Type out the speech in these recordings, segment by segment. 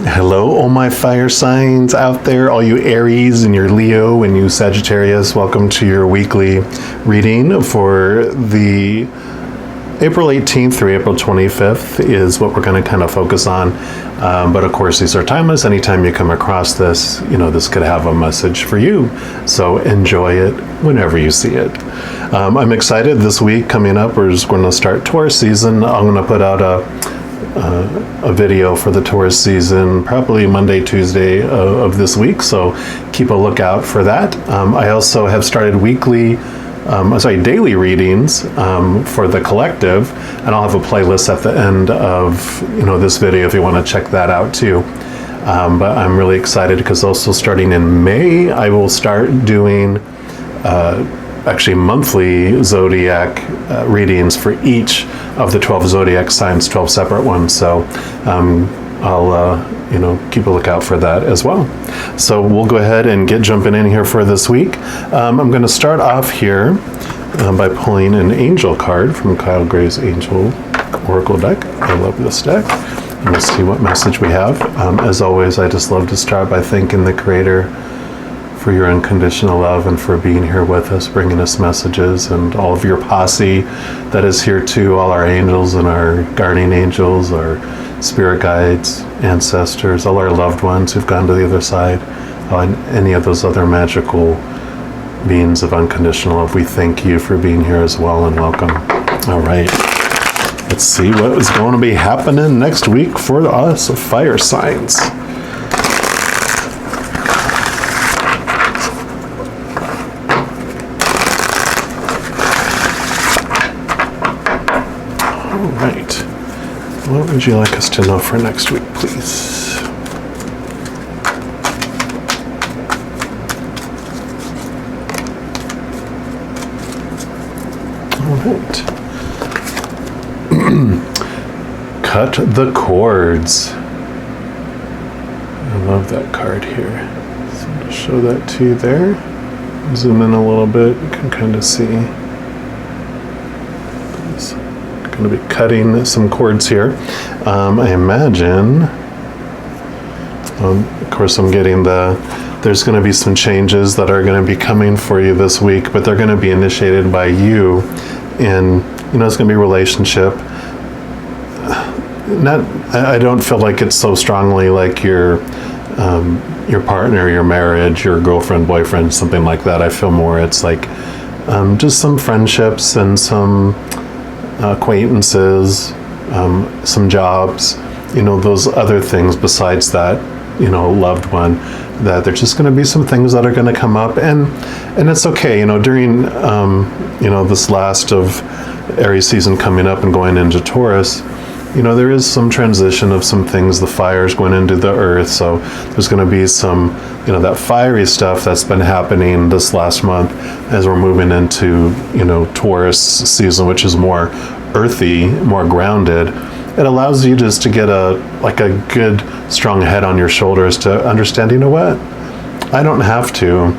Hello, all my fire signs out there, all you Aries and your Leo and you Sagittarius. Welcome to your weekly reading for the April 18th through April 25th is what we're going to kind of focus on. But of course, these are timeless. Anytime you come across this, this could have a message for you. So enjoy it whenever you see it. I'm excited this week coming up. We're just going to start Taurus season. I'm going to put out a video for the Taurus season, probably Monday, Tuesday of this week. So keep a lookout for that. I also have started daily readings for the collective, and I'll have a playlist at the end of this video if you want to check that out too. But I'm really excited because also starting in May, I will start doing actually monthly zodiac readings for each of the 12 zodiac signs, 12 separate ones. So I'll keep a lookout for that as well. So we'll go ahead and get jumping in here for this week. I'm going to start off here by pulling an angel card from Kyle Gray's Angel Oracle deck. I love this deck. Let's see what message we have. As always, I just love to start by thanking the Creator for your unconditional love and for being here with us, bringing us messages, and all of your posse that is here too, all our angels and our guardian angels, our spirit guides, ancestors, all our loved ones who've gone to the other side, and any of those other magical beings of unconditional love. We thank you for being here as well, and welcome. All right, let's see what is going to be happening next week for us fire signs. What would you like us to know for next week, please? All right. Cut the cords. I love that card here. So I'm going to show that to you there. Zoom in a little bit. You can kind of see. Going to be cutting some cords here. I imagine, of course I'm getting there's going to be some changes that are going to be coming for you this week, but they're going to be initiated by you, and it's going to be a relationship. I don't feel like it's so strongly like your partner, your marriage, your girlfriend, boyfriend, something like that. I feel more it's like just some friendships and some acquaintances, some jobs, those other things besides that, loved one, that there's just going to be some things that are going to come up, and it's okay, during, this last of Aries season coming up and going into Taurus, there is some transition of some things, the fire's going into the earth, so there's going to be some, that fiery stuff that's been happening this last month as we're moving into, Taurus season, which is more earthy, more grounded. It allows you just to get a good, strong head on your shoulders to understand, what? I don't have to,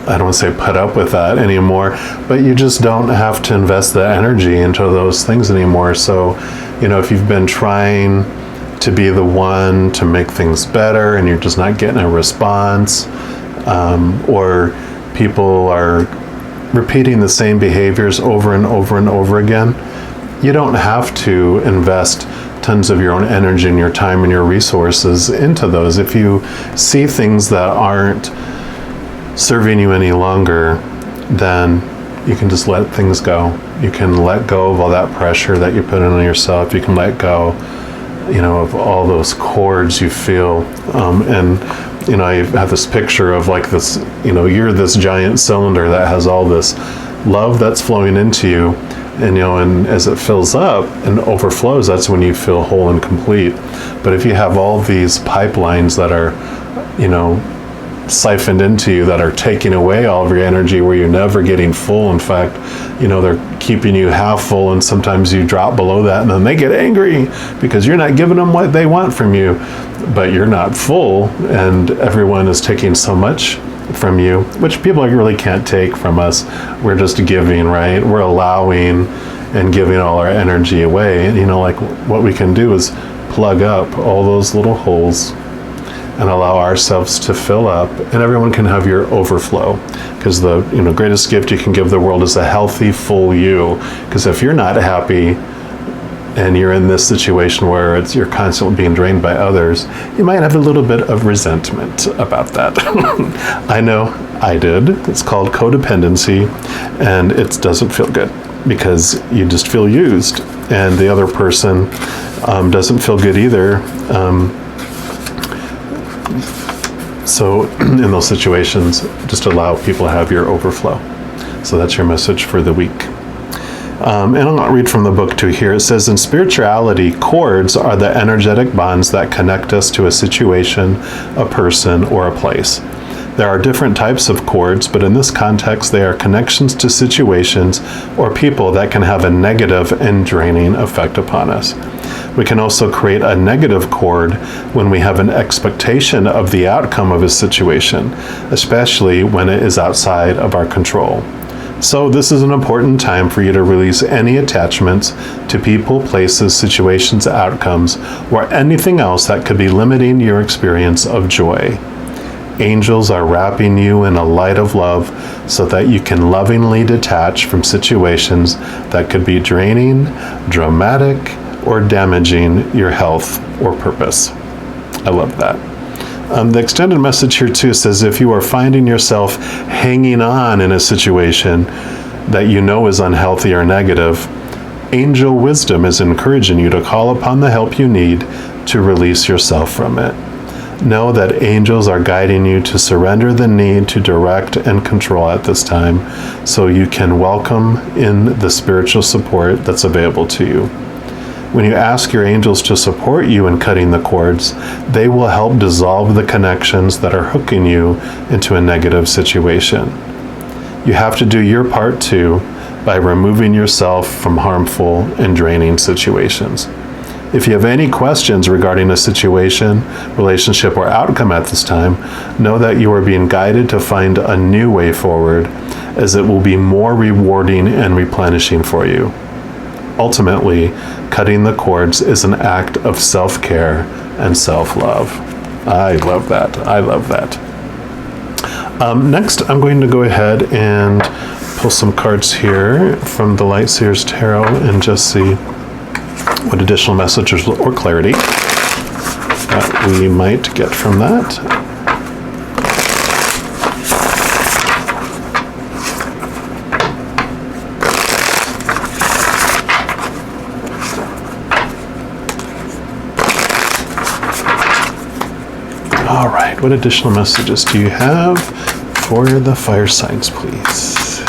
I don't want to say put up with that anymore, but you just don't have to invest the energy into those things anymore. So, if you've been trying to be the one to make things better and you're just not getting a response, or people are repeating the same behaviors over and over and over again, you don't have to invest tons of your own energy and your time and your resources into those. If you see things that aren't serving you any longer, then you can just let things go. You can let go of all that pressure that you put on yourself. You can let go, of all those cords you feel. I have this picture of like this, you're this giant cylinder that has all this love that's flowing into you, and as it fills up and overflows, that's when you feel whole and complete. But if you have all these pipelines that are, siphoned into you, that are taking away all of your energy, where you're never getting full, in fact, they're keeping you half full, and sometimes you drop below that and then they get angry because you're not giving them what they want from you, but you're not full, and everyone is taking so much from you, which people really can't take from us. We're just giving, right? We're allowing and giving all our energy away. And, what we can do is plug up all those little holes and allow ourselves to fill up, and everyone can have your overflow, because the greatest gift you can give the world is a healthy, full you. Because if you're not happy and you're in this situation where you're constantly being drained by others, you might have a little bit of resentment about that. I know I did. It's called codependency, and it doesn't feel good because you just feel used, and the other person doesn't feel good either. So in those situations, just allow people to have your overflow. So that's your message for the week. And I'll read from the book too here. It says, in spirituality, cords are the energetic bonds that connect us to a situation, a person, or a place. There are different types of cords, but in this context, they are connections to situations or people that can have a negative and draining effect upon us. We can also create a negative cord when we have an expectation of the outcome of a situation, especially when it is outside of our control. So this is an important time for you to release any attachments to people, places, situations, outcomes, or anything else that could be limiting your experience of joy. Angels are wrapping you in a light of love so that you can lovingly detach from situations that could be draining, dramatic, or damaging your health or purpose. I love that. The extended message here too says, if you are finding yourself hanging on in a situation that you know is unhealthy or negative, angel wisdom is encouraging you to call upon the help you need to release yourself from it. Know that angels are guiding you to surrender the need to direct and control at this time, so you can welcome in the spiritual support that's available to you. When you ask your angels to support you in cutting the cords, they will help dissolve the connections that are hooking you into a negative situation. You have to do your part too by removing yourself from harmful and draining situations. If you have any questions regarding a situation, relationship, or outcome at this time, know that you are being guided to find a new way forward, as it will be more rewarding and replenishing for you. Ultimately, cutting the cords is an act of self-care and self-love. I love that. I love that. Next, I'm going to go ahead and pull some cards here from the Light Seers Tarot and just see what additional messages or clarity that we might get from that. All right, what additional messages do you have for the fire signs, please?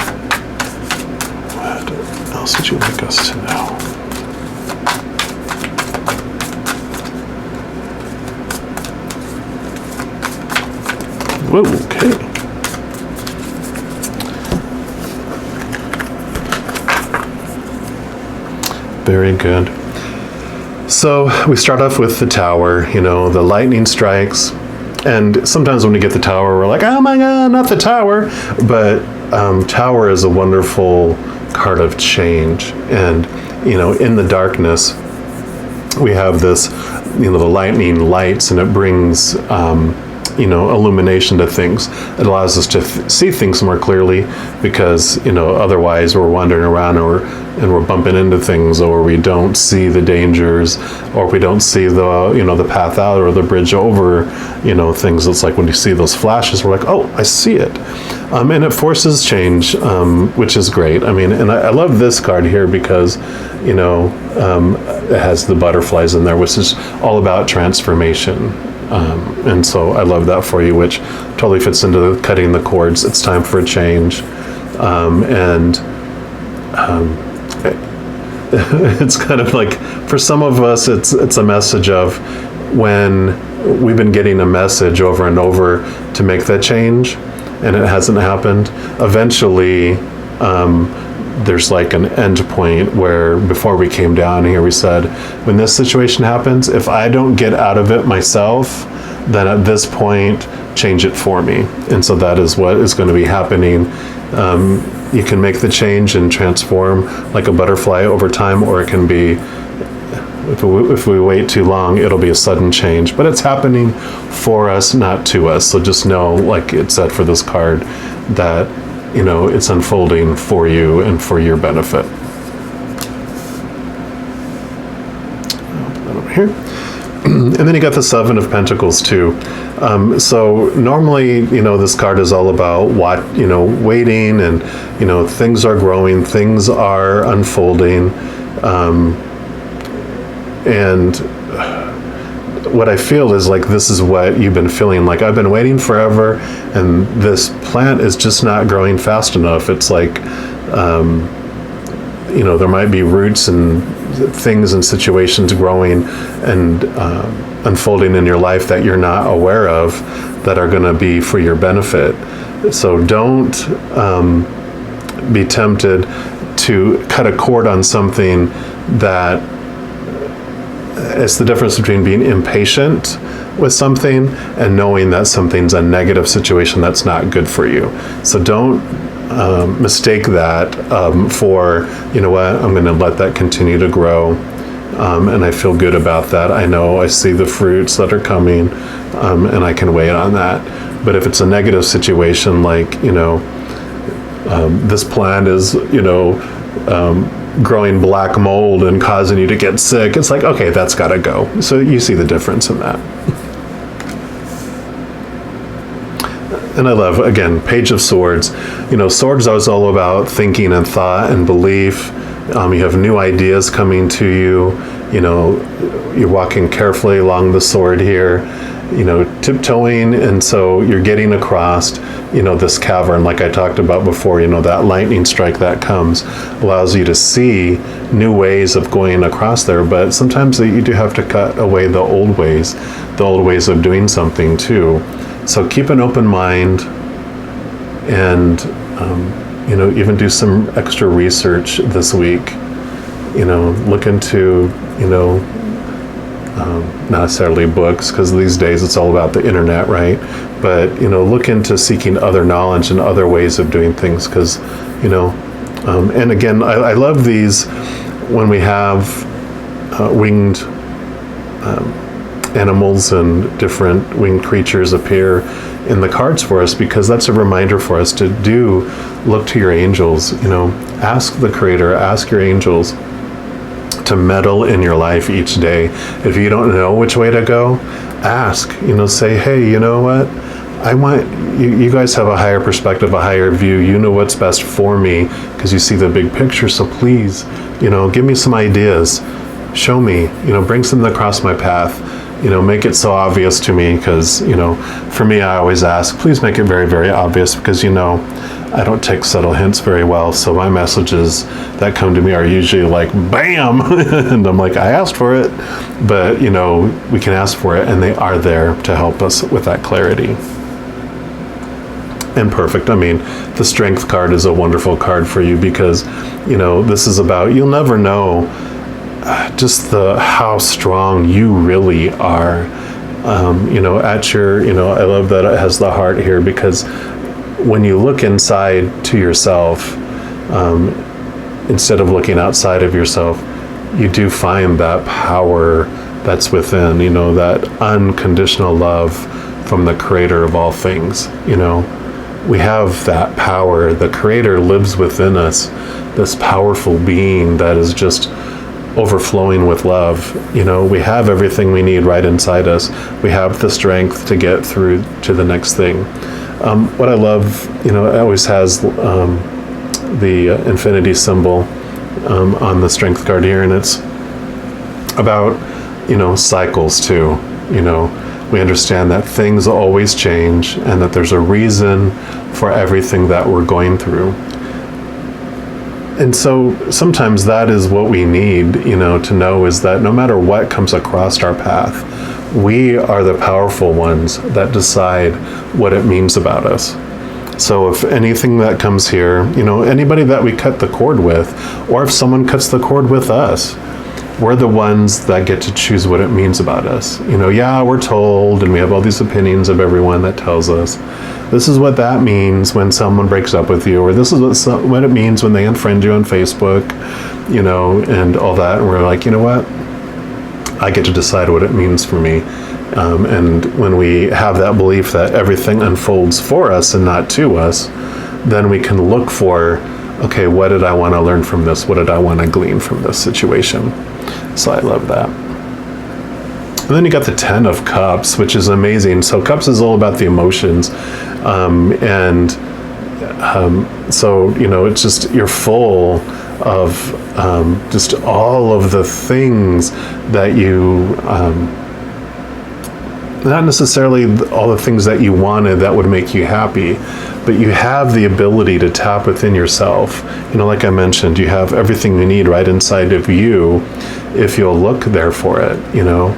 What else would you like us to know? Whoa, okay. Very good. So we start off with the tower, the lightning strikes. And sometimes when we get the tower, we're like, oh my God, not the tower. But tower is a wonderful card of change. And, in the darkness, we have this, the lightning lights, and it brings, illumination to things. It allows us to see things more clearly, because, otherwise we're wandering around and we're bumping into things, or we don't see the dangers, or we don't see the path out or the bridge over, things. It's like when you see those flashes, we're like, oh, I see it. And it forces change, which is great. And I love this card here because, it has the butterflies in there, which is all about transformation. And so I love that for you, which totally fits into cutting the cords. It's time for a change. It's kind of like, for some of us, it's a message of when we've been getting a message over and over to make that change, and it hasn't happened. Eventually, there's like an end point where, before we came down here, we said, when this situation happens, if I don't get out of it myself, then at this point, change it for me. And so that is what is going to be happening. You can make the change and transform like a butterfly over time, or it can be If we wait too long, it'll be a sudden change. But it's happening for us, not to us. So just know, like it said for this card, that, it's unfolding for you and for your benefit. I'll put that over here. And then you got the Seven of Pentacles too. So normally, this card is all about waiting, and, things are growing, things are unfolding. And what I feel is like this is what you've been feeling. Like, I've been waiting forever, and this plant is just not growing fast enough. It's like, there might be roots and things and situations growing and unfolding in your life that you're not aware of, that are going to be for your benefit. So don't be tempted to cut a cord on something that, it's the difference between being impatient with something and knowing that something's a negative situation that's not good for you. So don't mistake that for, I'm going to let that continue to grow. And I feel good about that. I know I see the fruits that are coming, and I can wait on that. But if it's a negative situation, like, this plant is, growing black mold and causing you to get sick, it's like, okay, that's got to go. So you see the difference in that. And I love, again, Page of Swords. Swords is all about thinking and thought and belief. You have new ideas coming to you. You're walking carefully along the sword here, tiptoeing. And so you're getting across, this cavern, like I talked about before, that lightning strike that comes allows you to see new ways of going across there. But sometimes you do have to cut away the old ways of doing something too. So keep an open mind, and, even do some extra research this week. Look into, not necessarily books, because these days it's all about the internet, right? But, look into seeking other knowledge and other ways of doing things, because, and again, I love these when we have winged animals and different winged creatures appear in the cards for us, because that's a reminder for us to look to your angels. Ask the Creator, ask your angels to meddle in your life each day. If you don't know which way to go, ask. Say, hey, you know what? I want you guys have a higher perspective, a higher view. You know what's best for me, because you see the big picture. So please, give me some ideas. Show me. Bring something across my path. Make it so obvious to me, because, for me, I always ask, please make it very, very obvious, because, I don't take subtle hints very well. So my messages that come to me are usually like, bam, and I'm like, I asked for it. But, we can ask for it, and they are there to help us with that clarity. And perfect. I mean, the Strength card is a wonderful card for you, because, this is about, you'll never know just how strong you really are. At your, I love that it has the heart here, because when you look inside to yourself, instead of looking outside of yourself, you do find that power that's within, that unconditional love from the Creator of all things. We have that power. The Creator lives within us, this powerful being that is just overflowing with love. We have everything we need right inside us. We have the strength to get through to the next thing. What I love, it always has the infinity symbol on the Strength card here, and it's about, cycles too. We understand that things always change, and that there's a reason for everything that we're going through. And so sometimes that is what we need, to know, is that no matter what comes across our path, we are the powerful ones that decide what it means about us. So if anything that comes here, anybody that we cut the cord with, or if someone cuts the cord with us, we're the ones that get to choose what it means about us. Yeah, we're told, and we have all these opinions of everyone that tells us, this is what that means when someone breaks up with you, or this is what it means when they unfriend you on Facebook, and all that. And we're like, you know what? I get to decide what it means for me. And when we have that belief that everything unfolds for us and not to us, then we can look for, okay, what did I want to learn from this? What did I want to glean from this situation? So I love that. And then you got the 10 of Cups, which is amazing. So Cups is all about the emotions. So, you know, it's just, you're full of just all of the things that you, not necessarily all the things that you wanted that would make you happy, but you have the ability to tap within yourself. You know, like I mentioned, you have everything you need right inside of you if you'll look there for it, you know.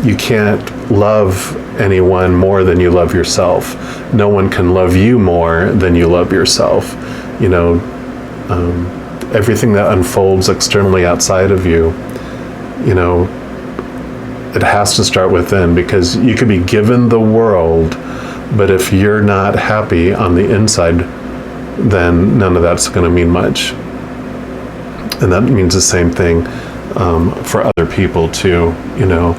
You can't love anyone more than you love yourself. No one can love you more than you love yourself. You know, everything that unfolds externally outside of you, you know, it has to start within, because you could be given the world, but if you're not happy on the inside, then none of that's going to mean much. And that means the same thing for other people too. You know,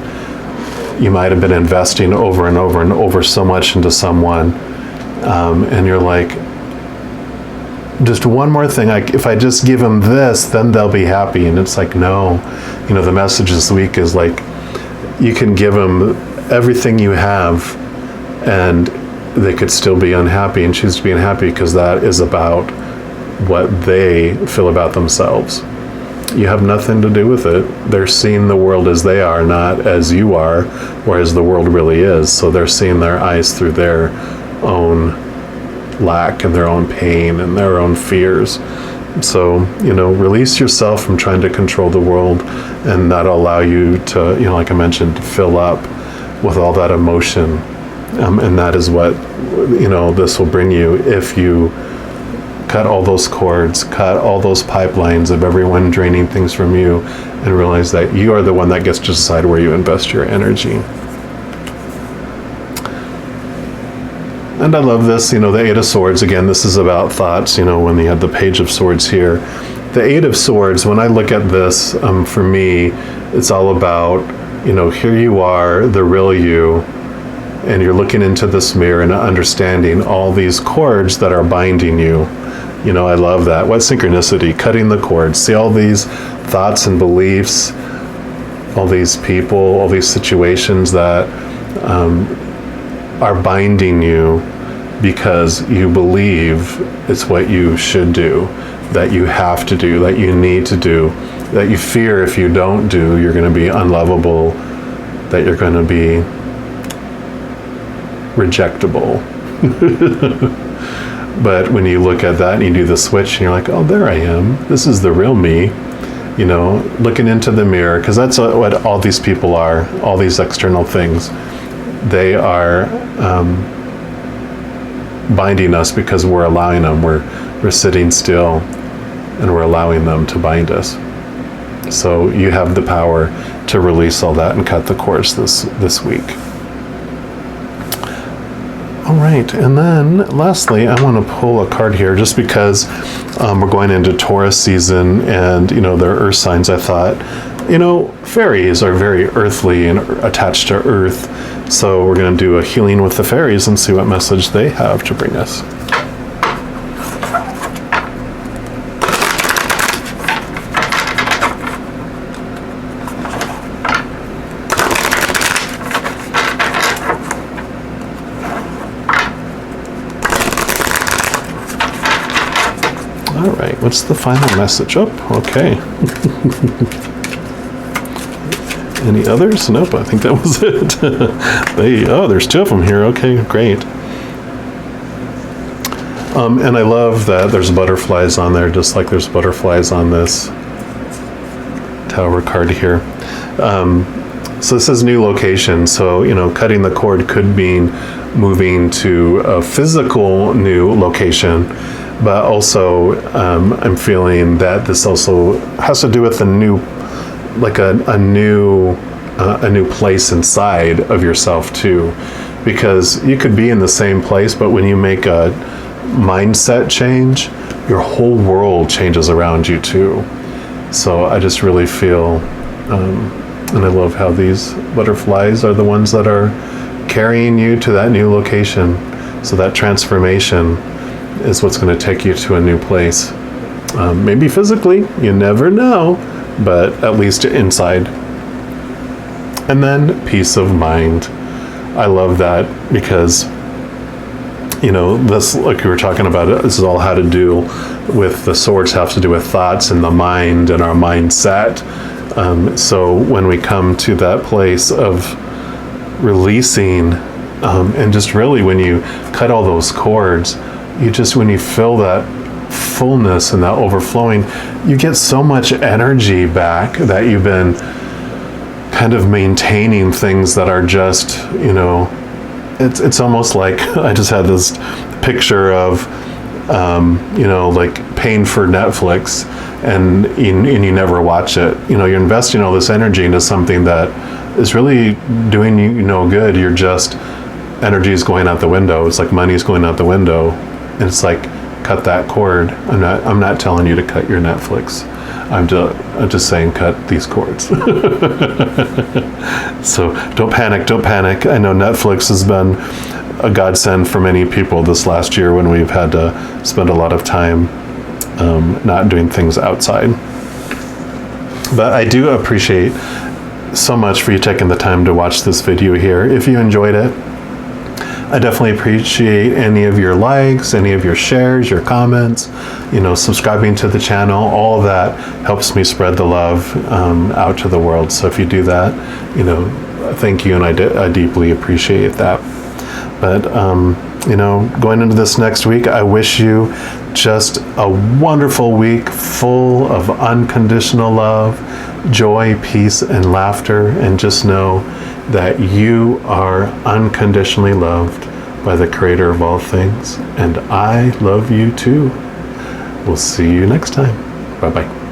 you might have been investing over and over and over so much into someone, and you're like, just one more thing, if I just give them this, then they'll be happy. And it's like, no. You know, the message this week is like, you can give them everything you have and they could still be unhappy and choose to be unhappy, because that is about what they feel about themselves. You have nothing to do with it. They're seeing the world as they are, not as you are, or as the world really is. So they're seeing their eyes through their own lack and their own pain and their own fears. So, you know, release yourself from trying to control the world, and that'll allow you to, you know, like I mentioned, fill up with all that emotion. And that is what, you know, this will bring you if you cut all those cords, cut all those pipelines of everyone draining things from you, and realize that you are the one that gets to decide where you invest your energy. And I love this, you know, the 8 of Swords. Again, this is about thoughts, you know, when you have the Page of Swords here. The 8 of Swords, when I look at this, for me, it's all about, you know, here you are, the real you, and you're looking into this mirror and understanding all these cords that are binding you. You know, I love that. What synchronicity, cutting the cords. See all these thoughts and beliefs, all these people, all these situations that are binding you because you believe it's what you should do, that you have to do, that you need to do, that you fear if you don't do, you're going to be unlovable, that you're going to be rejectable. But when you look at that and you do the switch and you're like, oh, there I am. This is the real me. You know, looking into the mirror, because that's what all these people are, all these external things. They are binding us because we're allowing them. We're sitting still and we're allowing them to bind us. So you have the power to release all that and cut the cords this week. All right, and then lastly, I want to pull a card here just because we're going into Taurus season, and you know, they're earth signs. I thought, you know, fairies are very earthly and attached to earth, so we're going to do a healing with the fairies and see what message they have to bring us. All right, what's the final message? Oh, okay. Any others? Nope, I think that was it. There's 2 of them here. Okay, great. And I love that there's butterflies on there, just like there's butterflies on this Tower card here. So this is new location. So, you know, cutting the cord could mean moving to a physical new location. But also, I'm feeling that this also has to do with a new place inside of yourself too, because you could be in the same place, but when you make a mindset change, your whole world changes around you too. So I just really feel And I love how these butterflies are the ones that are carrying you to that new location. So that transformation is what's going to take you to a new place. Maybe physically, you never know, but at least inside. And then peace of mind. I love that because, you know, this, like we were talking about, this is all how to do with the swords, have to do with thoughts and the mind and our mindset. So when we come to that place of releasing, and just really when you cut all those cords, when you feel that fullness and that overflowing, you get so much energy back that you've been kind of maintaining things that are just, you know, it's almost like I just had this picture of, you know, like paying for Netflix and you never watch it. You know, you're investing all this energy into something that is really doing you no good. You're just, energy is going out the window. It's like money is going out the window. And it's like, cut that cord. I'm not telling you to cut your Netflix. I'm just saying cut these cords. So don't panic. I know Netflix has been a godsend for many people this last year when we've had to spend a lot of time not doing things outside. But I do appreciate so much for you taking the time to watch this video here. If you enjoyed it, I definitely appreciate any of your likes, any of your shares, your comments, you know, subscribing to the channel. All of that helps me spread the love out to the world. So if you do that, you know, thank you, and I deeply appreciate that. But, you know, going into this next week, I wish you just a wonderful week full of unconditional love, joy, peace, and laughter. And just know that you are unconditionally loved by the Creator of all things. And I love you too. We'll see you next time. Bye-bye.